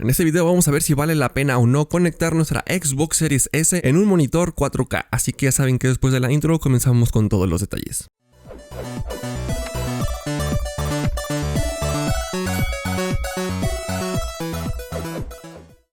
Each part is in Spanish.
En este video vamos a ver si vale la pena o no conectar nuestra Xbox Series S en un monitor 4K, así que ya saben que después de la intro comenzamos con todos los detalles.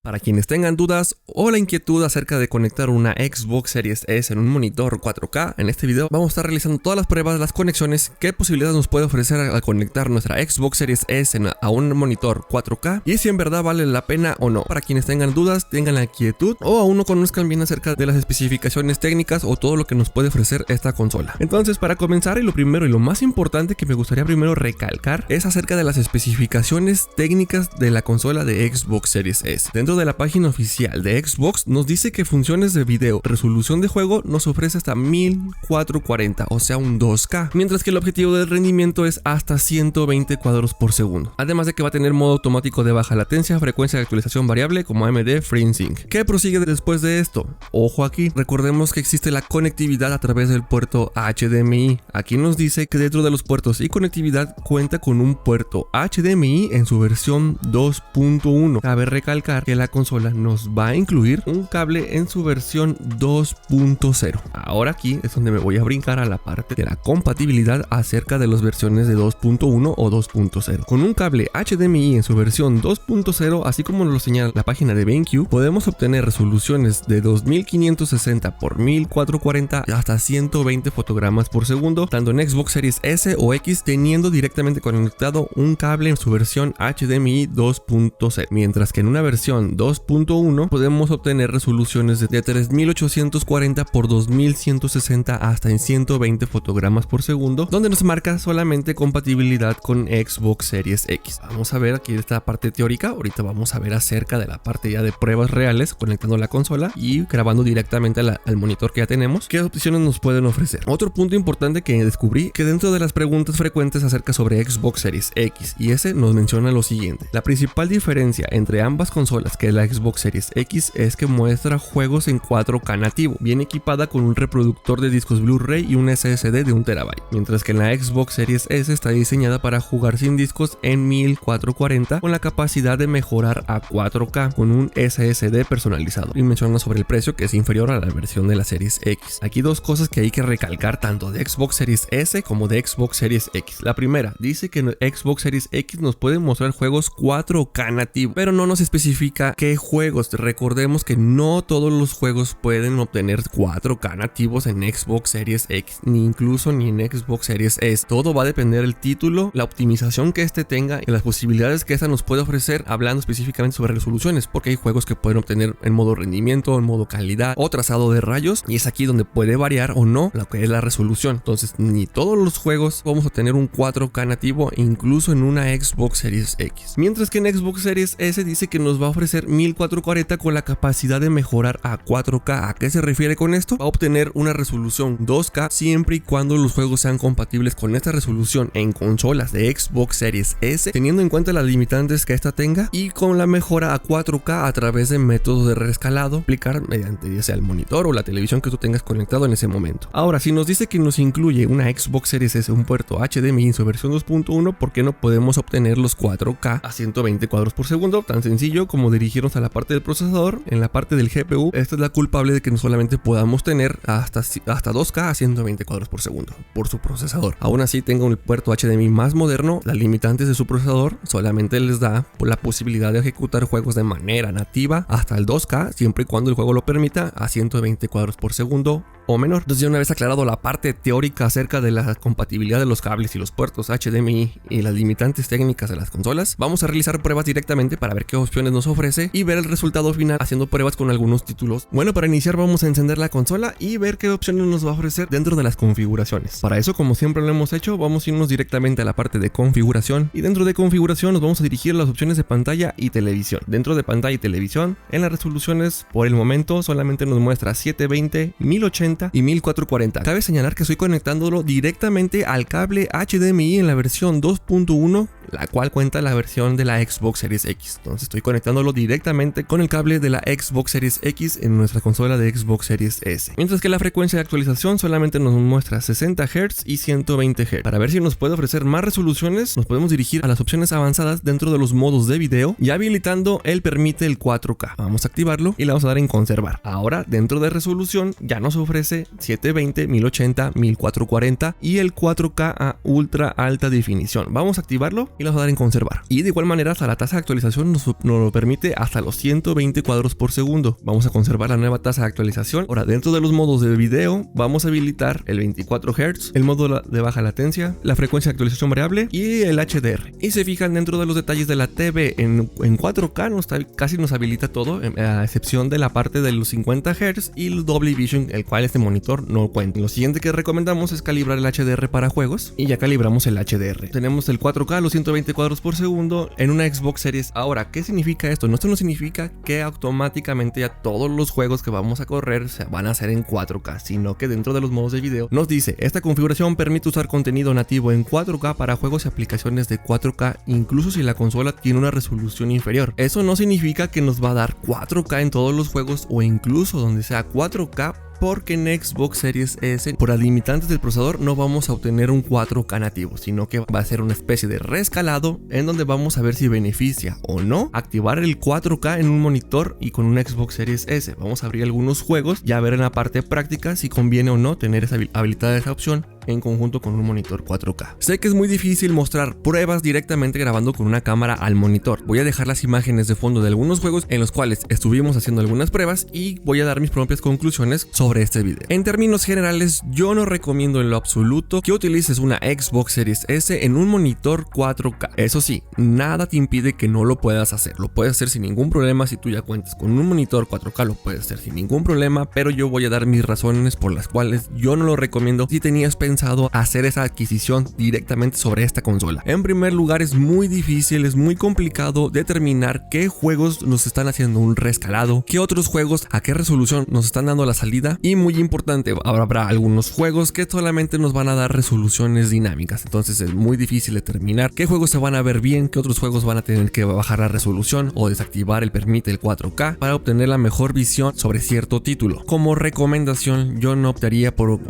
Para quienes tengan dudas o la inquietud acerca de conectar una Xbox Series S en un monitor 4K, en este video vamos a estar realizando todas las pruebas, las conexiones, qué posibilidades nos puede ofrecer al conectar nuestra Xbox Series S a un monitor 4K y si en verdad vale la pena o no. Para quienes tengan dudas, tengan la inquietud o aún no conozcan bien acerca de las especificaciones técnicas o todo lo que nos puede ofrecer esta consola. Entonces, para comenzar, y lo primero y lo más importante que me gustaría primero recalcar es acerca de las especificaciones técnicas de la consola de Xbox Series S. Dentro de la página oficial de Xbox nos dice que funciones de video, resolución de juego nos ofrece hasta 1440, o sea un 2K, mientras que el objetivo del rendimiento es hasta 120 cuadros por segundo. Además de que va a tener modo automático de baja latencia, frecuencia de actualización variable como AMD FreeSync. ¿Qué prosigue después de esto? Ojo aquí, recordemos que existe la conectividad a través del puerto HDMI. Aquí nos dice que dentro de los puertos y conectividad cuenta con un puerto HDMI en su versión 2.1. Cabe recalcar que la consola nos va a incluir un cable en su versión 2.0. Ahora aquí es donde me voy a brincar a la parte de la compatibilidad acerca de las versiones de 2.1 o 2.0. Con un cable HDMI en su versión 2.0, así como lo señala la página de BenQ, podemos obtener resoluciones de 2560 x 1440 hasta 120 fotogramas por segundo, tanto en Xbox Series S o X, teniendo directamente conectado un cable en su versión HDMI 2.0, mientras que en una versión 2.1 podemos obtener resoluciones de 3840 x 2160 hasta en 120 fotogramas por segundo, donde nos marca solamente compatibilidad con Xbox Series X. Vamos a ver aquí esta parte teórica, ahorita vamos a ver acerca de la parte ya de pruebas reales, conectando la consola y grabando directamente al monitor que ya tenemos, qué opciones nos pueden ofrecer. Otro punto importante que descubrí, que dentro de las preguntas frecuentes acerca sobre Xbox Series X y S nos menciona lo siguiente: la principal diferencia entre ambas consolas, que la Xbox Series X, es que muestra juegos en 4K nativo, bien equipada con un reproductor de discos Blu-ray y un SSD de 1 TB, mientras que en la Xbox Series S está diseñada para jugar sin discos en 1440 con la capacidad de mejorar a 4K con un SSD personalizado, y menciona sobre el precio que es inferior a la versión de la Series X. Aquí dos cosas que hay que recalcar tanto de Xbox Series S como de Xbox Series X. La primera, dice que Xbox Series X nos puede mostrar juegos 4K nativo, pero no nos especifica qué juegos. Recordemos que no todos los juegos pueden obtener 4K nativos en Xbox Series X, ni incluso ni en Xbox Series S. Todo va a depender del título, la optimización que este tenga y las posibilidades que esta nos puede ofrecer, hablando específicamente sobre resoluciones, porque hay juegos que pueden obtener en modo rendimiento, en modo calidad o trazado de rayos, y es aquí donde puede variar o no lo que es la resolución. Entonces, ni todos los juegos vamos a tener un 4K nativo, incluso en una Xbox Series X. Mientras que en Xbox Series S dice que nos va a ofrecer 1440 con la capacidad de mejorar a 4K. ¿A qué se refiere con esto? Va a obtener una resolución 2K siempre y cuando los juegos sean compatibles con esta resolución en consolas de Xbox Series S, teniendo en cuenta las limitantes que esta tenga, y con la mejora a 4K a través de métodos de reescalado, aplicar mediante ya sea el monitor o la televisión que tú tengas conectado en ese momento. Ahora, si nos dice que nos incluye una Xbox Series S, un puerto HDMI en su versión 2.1, ¿por qué no podemos obtener los 4K a 120 cuadros por segundo? Tan sencillo como dirigirnos a la parte del procesador. En la parte del GPU, esta es la culpable de que no solamente podamos tener hasta 2K a 120 cuadros por segundo por su procesador. Aún así, tenga un puerto HDMI más moderno, las limitantes de su procesador solamente les da la posibilidad de ejecutar juegos de manera nativa hasta el 2K, siempre y cuando el juego lo permita, a 120 cuadros por segundo o menor. Entonces, ya una vez aclarado la parte teórica acerca de la compatibilidad de los cables y los puertos HDMI y las limitantes técnicas de las consolas, vamos a realizar pruebas directamente para ver qué opciones nos ofrece y ver el resultado final haciendo pruebas con algunos títulos. Bueno, para iniciar vamos a encender la consola y ver qué opciones nos va a ofrecer dentro de las configuraciones. Para eso, como siempre lo hemos hecho, vamos a irnos directamente a la parte de configuración, y dentro de configuración nos vamos a dirigir a las opciones de pantalla y televisión. Dentro de pantalla y televisión, en las resoluciones por el momento solamente nos muestra 720, 1080 y 1440. Cabe señalar que estoy conectándolo directamente al cable HDMI en la versión 2.1, la cual cuenta la versión de la Xbox Series X. Entonces estoy conectándolo directamente con el cable del la Xbox Series X en nuestra consola de Xbox Series S. Mientras que la frecuencia de actualización solamente nos muestra 60 Hz y 120 Hz. Para ver si nos puede ofrecer más resoluciones, nos podemos dirigir a las opciones avanzadas dentro de los modos de video y habilitando el permite el 4K. Vamos a activarlo y le vamos a dar en conservar. Ahora dentro de resolución ya nos ofrece 720, 1080, 1440 y el 4K a ultra alta definición. Vamos a activarlo y le vamos a dar en conservar. Y de igual manera hasta la tasa de actualización nos lo permite hasta los 120 cuadros por segundo. Vamos a conservar la nueva tasa de actualización. Ahora dentro de los modos de video vamos a habilitar el 24 Hz, el modo de baja latencia, la frecuencia de actualización variable y el HDR. Y se fijan dentro de los detalles de la TV en 4K casi nos habilita todo, a excepción de la parte de los 50 Hz y el Dolby Vision, el cual este monitor no cuenta. Lo siguiente que recomendamos es calibrar el HDR para juegos y ya calibramos el HDR. Tenemos el 4K a los 120 cuadros por segundo en una Xbox Series. Ahora, ¿qué significa esto? Esto no significa que automáticamente ya todos los juegos que vamos a correr se van a hacer en 4K, sino que dentro de los modos de video nos dice: esta configuración permite usar contenido nativo en 4K para juegos y aplicaciones de 4K, incluso si la consola tiene una resolución inferior. Eso no significa que nos va a dar 4K en todos los juegos o incluso donde sea 4K, porque en Xbox Series S, por las limitantes del procesador, no vamos a obtener un 4K nativo, sino que va a ser una especie de rescalado en donde vamos a ver si beneficia o no activar el 4K en un monitor y con un Xbox Series S. Vamos a abrir algunos juegos y a ver en la parte práctica si conviene o no tener habilitada esa opción en conjunto con un monitor 4K. Sé que es muy difícil mostrar pruebas directamente grabando con una cámara al monitor. Voy a dejar las imágenes de fondo de algunos juegos en los cuales estuvimos haciendo algunas pruebas y voy a dar mis propias conclusiones sobre este video. En términos generales, yo no recomiendo en lo absoluto que utilices una Xbox Series S en un monitor 4K. Eso sí, nada te impide que no lo puedas hacer. Lo puedes hacer sin ningún problema. Si tú ya cuentas con un monitor 4K, lo puedes hacer sin ningún problema, pero yo voy a dar mis razones por las cuales yo no lo recomiendo si tenías pensado hacer esa adquisición directamente sobre esta consola. En primer lugar, es muy difícil, es muy complicado determinar qué juegos nos están haciendo un rescalado, qué otros juegos a qué resolución nos están dando la salida, y muy importante, habrá algunos juegos que solamente nos van a dar resoluciones dinámicas. Entonces es muy difícil determinar qué juegos se van a ver bien, qué otros juegos van a tener que bajar la resolución o desactivar el permite el 4K para obtener la mejor visión sobre cierto título. Como recomendación, yo no optaría por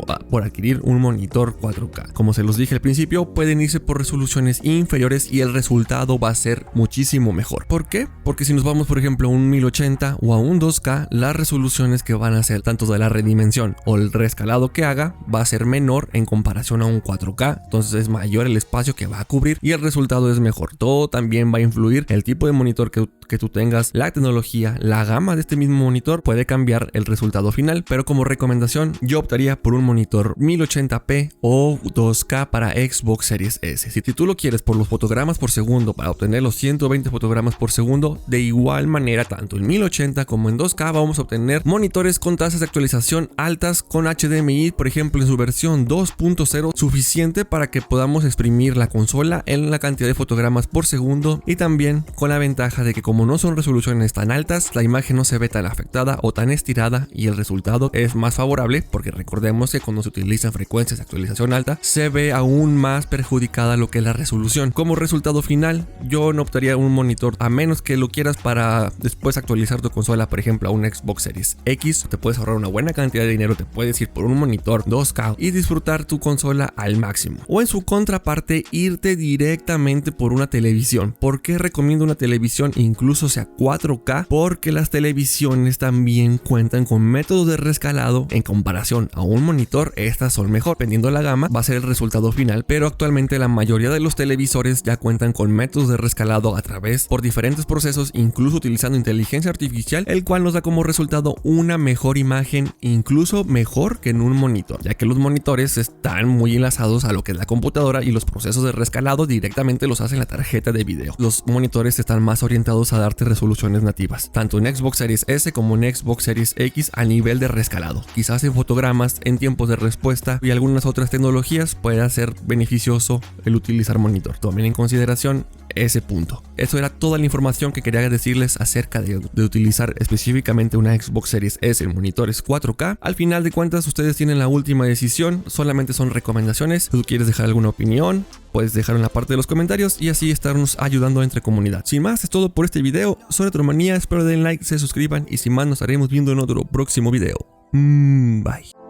adquirir un monitor 4K. Como se los dije al principio, pueden irse por resoluciones inferiores y el resultado va a ser muchísimo mejor. ¿Por qué? Porque si nos vamos por ejemplo a un 1080 o a un 2K, las resoluciones que van a ser tanto de la redimensión o el rescalado que haga va a ser menor en comparación a un 4K, entonces es mayor el espacio que va a cubrir y el resultado es mejor. Todo también va a influir el tipo de monitor que tú tengas, la tecnología, la gama de este mismo monitor puede cambiar el resultado final, pero como recomendación yo optaría por un monitor 1080p o 2K para Xbox Series S. Si tú lo quieres por los fotogramas por segundo para obtener los 120 fotogramas por segundo, de igual manera tanto en 1080 como en 2K vamos a obtener monitores con tasas de actualización altas con HDMI, por ejemplo en su versión 2.0, suficiente para que podamos exprimir la consola en la cantidad de fotogramas por segundo, y también con la ventaja de que como no son resoluciones tan altas, la imagen no se ve tan afectada o tan estirada y el resultado es más favorable, porque recordemos que cuando se utilizan frecuencias de actualización alta se ve aún más perjudicada lo que es la resolución. Como resultado final, yo no optaría un monitor, a menos que lo quieras para después actualizar tu consola, por ejemplo a un Xbox Series X. Te puedes ahorrar una buena cantidad de dinero, te puedes ir por un monitor 2K y disfrutar tu consola al máximo. O en su contraparte, irte directamente por una televisión. ¿Por qué recomiendo una televisión incluso sea 4K? Porque las televisiones también cuentan con métodos de rescalado. En comparación a un monitor, estas son mejor. Dependiendo de la gama va a ser el resultado final, pero actualmente la mayoría de los televisores ya cuentan con métodos de rescalado a través por diferentes procesos, incluso utilizando inteligencia artificial, el cual nos da como resultado una mejor imagen, incluso mejor que en un monitor, ya que los monitores están muy enlazados a lo que es la computadora y los procesos de rescalado directamente los hace la tarjeta de video. Los monitores están más orientados a darte resoluciones nativas, tanto en Xbox Series S como en Xbox Series X a nivel de rescalado, quizás en fotogramas, en tiempos de respuesta y algunas algunas otras tecnologías pueda ser beneficioso el utilizar monitor. Tomen en consideración ese punto. Eso era toda la información que quería decirles acerca de utilizar específicamente una Xbox Series S en monitores 4K. Al final de cuentas, ustedes tienen la última decisión, solamente son recomendaciones. Si tú quieres dejar alguna opinión, puedes dejar en la parte de los comentarios y así estarnos ayudando entre comunidad. Sin más, es todo por este video. Soy Retromanía, espero den like, se suscriban y sin más nos estaremos viendo en otro próximo video. Bye.